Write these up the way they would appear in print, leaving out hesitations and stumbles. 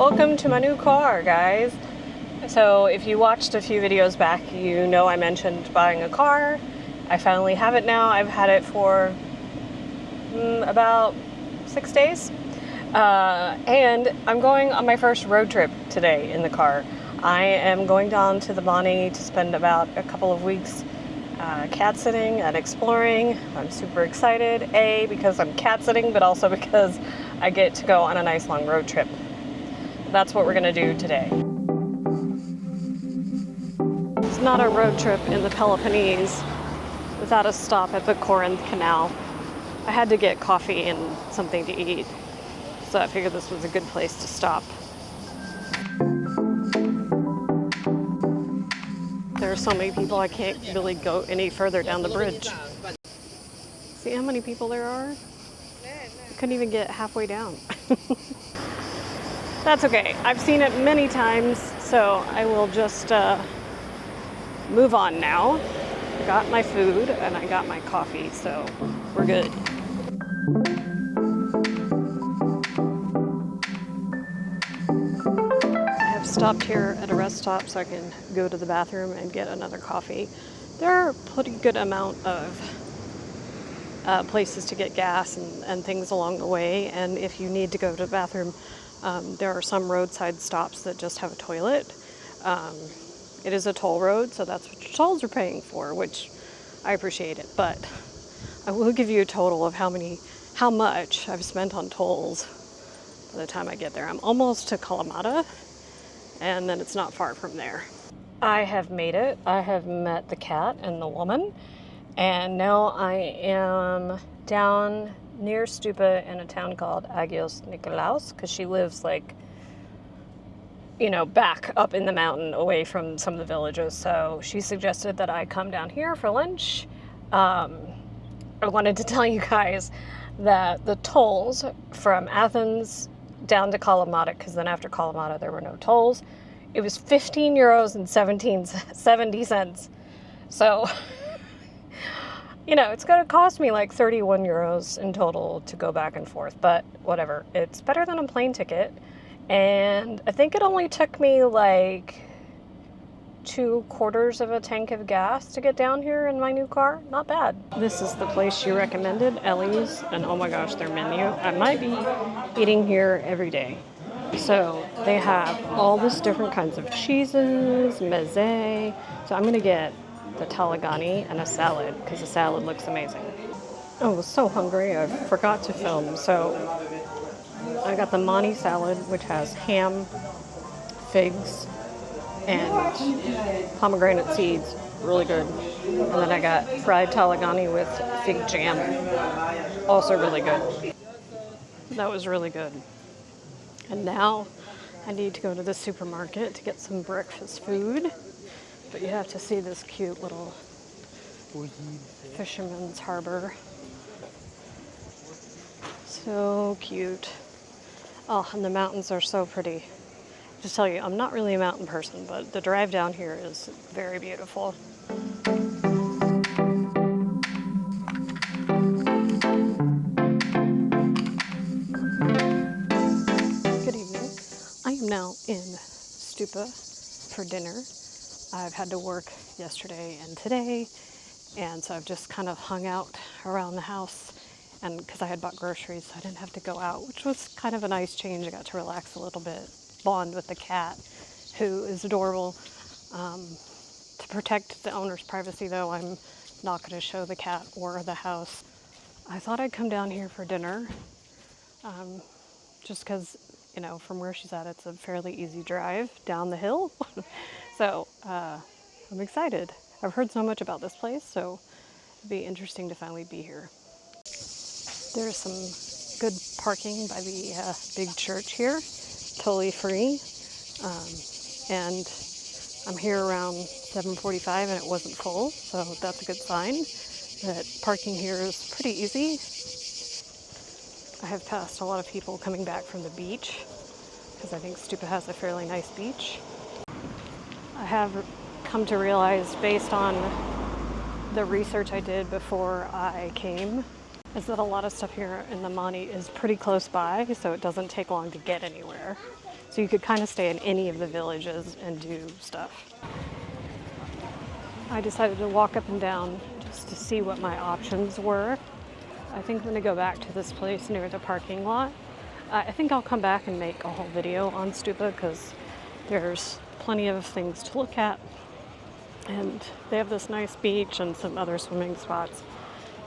Welcome to my new car, guys. So if you watched a few videos back, you know I mentioned buying a car. I finally have it now. I've had it for about 6 days. And I'm going on my first road trip today in the car. I am going down to the Mani to spend about a couple of weeks cat sitting and exploring. I'm super excited, A, because I'm cat sitting, but also because I get to go on a nice long road trip. That's what we're gonna do today. It's not a road trip in the Peloponnese without a stop at the Corinth Canal. I had to get coffee and something to eat, so I figured this was a good place to stop. There are so many people I can't really go any further down the bridge. See how many people there are? I couldn't even get halfway down. That's okay. I've seen it many times, so I will just move on now. I got my food and I got my coffee, so we're good. I have stopped here at a rest stop so I can go to the bathroom and get another coffee. There are a pretty good amount of places to get gas and things along the way, and if you need to go to the bathroom, there are some roadside stops that just have a toilet. It is a toll road, so that's what your tolls are paying for, which I appreciate it. But I will give you a total of how much I've spent on tolls by the time I get there. I'm almost to Kalamata, and then it's not far from there. I have made it. I have met the cat and the woman, and now I am down near Stupa in a town called Agios Nikolaos, because she lives back up in the mountain away from some of the villages. So she suggested that I come down here for lunch. I wanted to tell you guys that the tolls from Athens down to Kalamata, because then after Kalamata there were no tolls, it was 15 euros and 70 cents. So it's going to cost me like 31 euros in total to go back and forth, but whatever. It's better than a plane ticket. And I think it only took me like 2/4 of a tank of gas to get down here in my new car. Not bad. This is the place she recommended, Ellie's, and oh my gosh, their menu. I might be eating here every day. So they have all this different kinds of cheeses, meze. So I'm going to get the talagani and a salad, because the salad looks amazing. I was so hungry I forgot to film, so I got the Mani salad, which has ham, figs, and pomegranate seeds. Really good. And then I got fried talagani with fig jam. Also really good. That was really good. And now I need to go to the supermarket to get some breakfast food. But you have to see this cute little fisherman's harbor. So cute. Oh, and the mountains are so pretty. Just tell you, I'm not really a mountain person, but the drive down here is very beautiful. Good evening. I am now in Stupa for dinner. I've had to work yesterday and today, and so I've just kind of hung out around the house, and because I had bought groceries, so I didn't have to go out, which was kind of a nice change. I got to relax a little bit, bond with the cat, who is adorable. To protect the owner's privacy, though, I'm not going to show the cat or the house. I thought I'd come down here for dinner, just because, from where she's at, it's a fairly easy drive down the hill. So I'm excited. I've heard so much about this place, so it'd be interesting to finally be here. There's some good parking by the big church here, totally free. And I'm here around 7:45 and it wasn't full, so that's a good sign that parking here is pretty easy. I have passed a lot of people coming back from the beach, because I think Stupa has a fairly nice beach. I have come to realize, based on the research I did before I came, is that a lot of stuff here in the Mani is pretty close by, so it doesn't take long to get anywhere. So you could kind of stay in any of the villages and do stuff. I decided to walk up and down just to see what my options were. I think I'm gonna go back to this place near the parking lot. I think I'll come back and make a whole video on Stupa because there's plenty of things to look at. And they have this nice beach and some other swimming spots.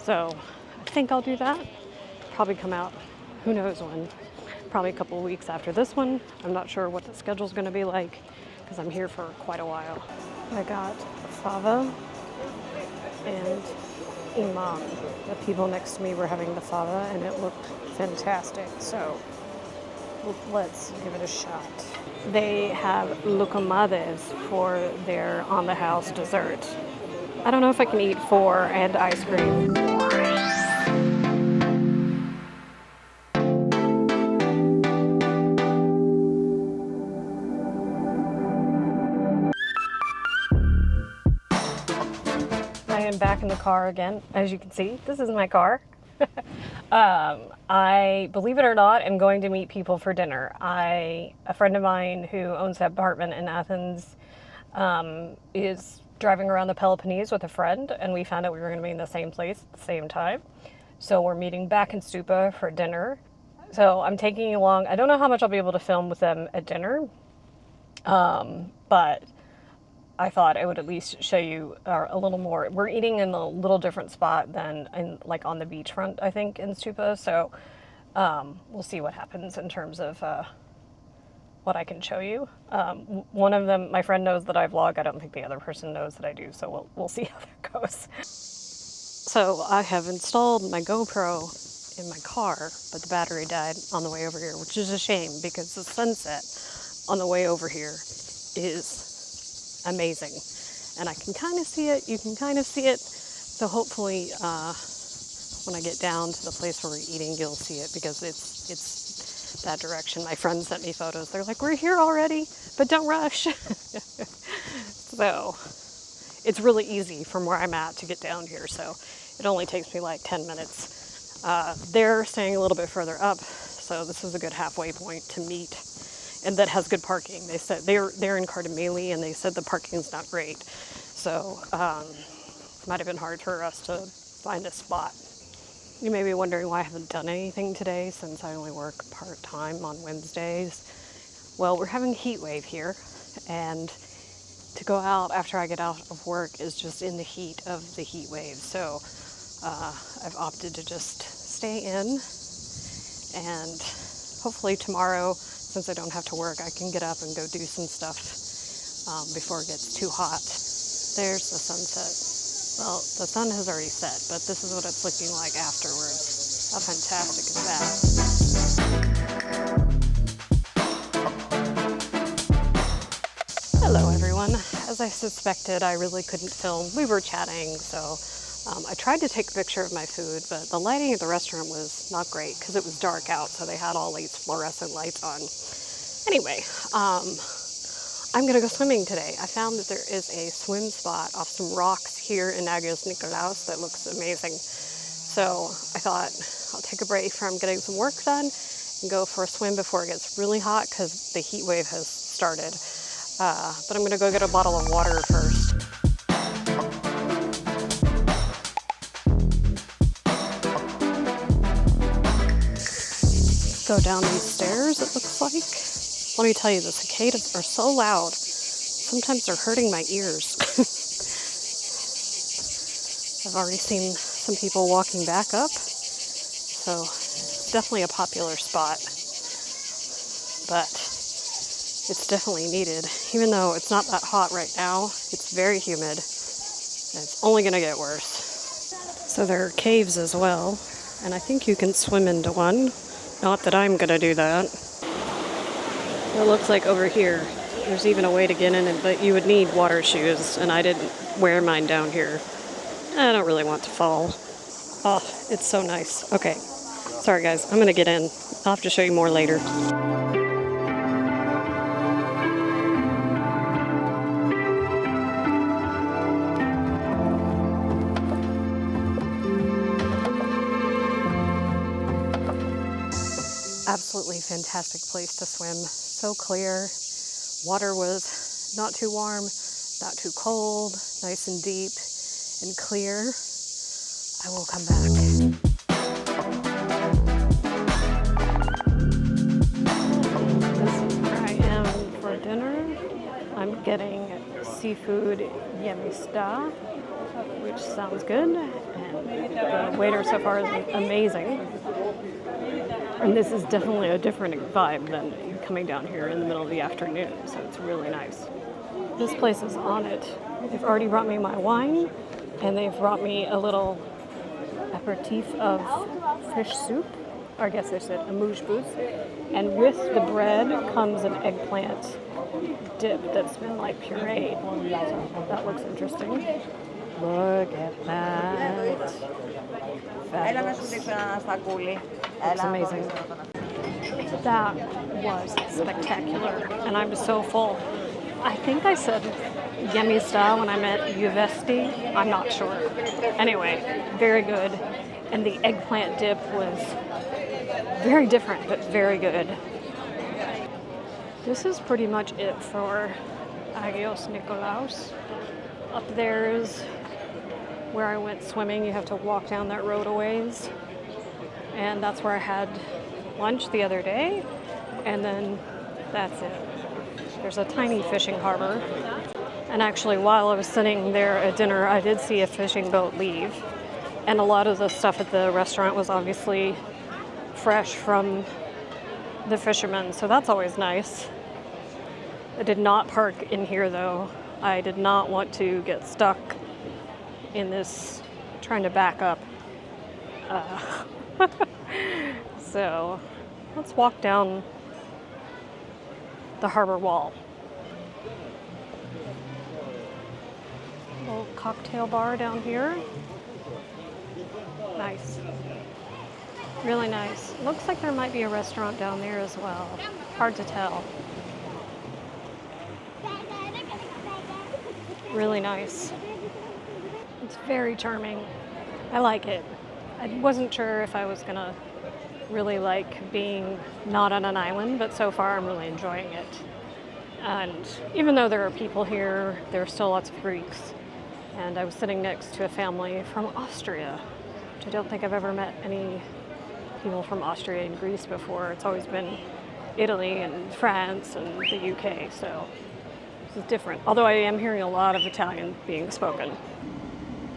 So I think I'll do that. Probably come out, who knows when. Probably a couple of weeks after this one. I'm not sure what the schedule's gonna be like because I'm here for quite a while. I got fava and imam. The people next to me were having the fava and it looked fantastic. So let's give it a shot. They have lucumades for their on-the-house dessert. I don't know if I can eat 4 and ice cream. I am back in the car again. As you can see, this is my car. I, believe it or not, am going to meet people for dinner. A friend of mine who owns an apartment in Athens is driving around the Peloponnese with a friend, and we found out we were going to be in the same place at the same time. So we're meeting back in Stupa for dinner. So I'm taking you along. I don't know how much I'll be able to film with them at dinner, but I thought I would at least show you a little more. We're eating in a little different spot than like on the beachfront, I think, in Stupa. So we'll see what happens in terms of what I can show you. One of them, my friend knows that I vlog. I don't think the other person knows that I do. So we'll see how that goes. So I have installed my GoPro in my car, but the battery died on the way over here, which is a shame because the sunset on the way over here is amazing, and I can kind of see it, you can kind of see it, so hopefully when I get down to the place where we're eating you'll see it because it's that direction. My friends sent me photos, they're like, we're here already, but don't rush. So it's really easy from where I'm at to get down here, so it only takes me like 10 minutes. They're staying a little bit further up, so this is a good halfway point to meet. And that has good parking. They said they're in Cardameli, and they said the parking's not great. So it might have been hard for us to find a spot. You may be wondering why I haven't done anything today since I only work part-time on Wednesdays. Well, we're having a heat wave here, and to go out after I get out of work is just in the heat of the heat wave. So I've opted to just stay in, and hopefully tomorrow, since I don't have to work, I can get up and go do some stuff before it gets too hot. There's the sunset. Well, the sun has already set, but this is what it's looking like afterwards. How fantastic is that? Hello, everyone. As I suspected, I really couldn't film. We were chatting, so I tried to take a picture of my food, but the lighting at the restaurant was not great because it was dark out, so they had all these fluorescent lights on. Anyway, I'm going to go swimming today. I found that there is a swim spot off some rocks here in Agios Nikolaos that looks amazing. So I thought I'll take a break from getting some work done and go for a swim before it gets really hot because the heat wave has started. But I'm going to go get a bottle of water first. Go down these stairs, it looks like. Let me tell you, the cicadas are so loud. Sometimes they're hurting my ears. I've already seen some people walking back up, so it's definitely a popular spot. But it's definitely needed. Even though it's not that hot right now, it's very humid, and it's only gonna get worse. So there are caves as well, and I think you can swim into one. Not that I'm gonna do that. It looks like over here, there's even a way to get in it, but you would need water shoes, and I didn't wear mine down here. I don't really want to fall. Oh, it's so nice. Okay, sorry guys, I'm gonna get in. I'll have to show you more later. Absolutely fantastic place to swim. So clear. Water was not too warm, not too cold, nice and deep and clear. I will come back. This is where I am for dinner. I'm getting seafood yemista, which sounds good, and the waiter so far is amazing. And this is definitely a different vibe than coming down here in the middle of the afternoon, so it's really nice. This place is on it. They've already brought me my wine, and they've brought me a little aperitif of fish soup, or I guess they said amuse bouche. And with the bread comes an eggplant dip that's been like pureed. So that looks interesting. Look at that. Fabulous. It's amazing. That was spectacular, and I'm so full. I think I said yemista when I meant uvesti. I'm not sure. Anyway, very good. And the eggplant dip was very different, but very good. This is pretty much it for Agios Nikolaos. Up there's where I went swimming. You have to walk down that road a ways. And that's where I had lunch the other day. And then that's it. There's a tiny fishing harbor. And actually, while I was sitting there at dinner, I did see a fishing boat leave. And a lot of the stuff at the restaurant was obviously fresh from the fishermen. So that's always nice. I did not park in here, though. I did not want to get stuck in this, trying to back up. So let's walk down the harbor wall. Little cocktail bar down here. Nice. Really nice. Looks like there might be a restaurant down there as well. Hard to tell. Really nice. It's very charming. I like it. I wasn't sure if I was gonna really like being not on an island, but so far I'm really enjoying it. And even though there are people here, there are still lots of Greeks. And I was sitting next to a family from Austria, which I don't think I've ever met any people from Austria and Greece before. It's always been Italy and France and the UK, so this is different. Although I am hearing a lot of Italian being spoken.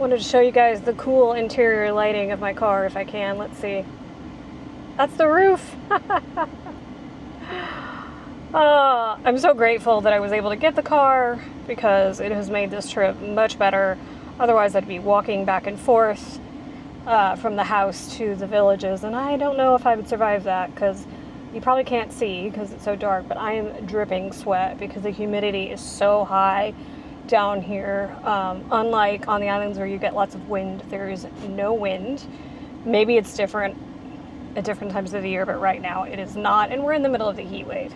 Wanted to show you guys the cool interior lighting of my car if I can. Let's see. That's the roof. I'm so grateful that I was able to get the car because it has made this trip much better. Otherwise, I'd be walking back and forth from the house to the villages, and I don't know if I would survive that because you probably can't see because it's so dark, but I am dripping sweat because the humidity is so high down here. Unlike on the islands where you get lots of wind, there is no wind. Maybe it's different at different times of the year, but right now it is not, and we're in the middle of the heat wave.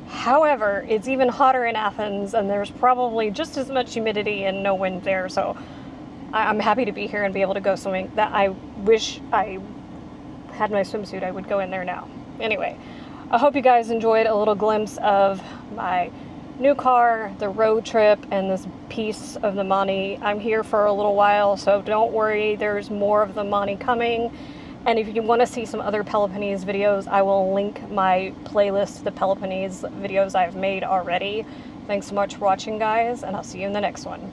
However, it's even hotter in Athens, and there's probably just as much humidity and no wind there, so I'm happy to be here and be able to go swimming. That I wish I had my swimsuit. I would go in there now. Anyway, I hope you guys enjoyed a little glimpse of my new car, the road trip, and this piece of the Mani. I'm here for a little while, so don't worry, there's more of the Mani coming. And if you want to see some other Peloponnese videos, I will link my playlist to the Peloponnese videos I've made already. Thanks so much for watching, guys, and I'll see you in the next one.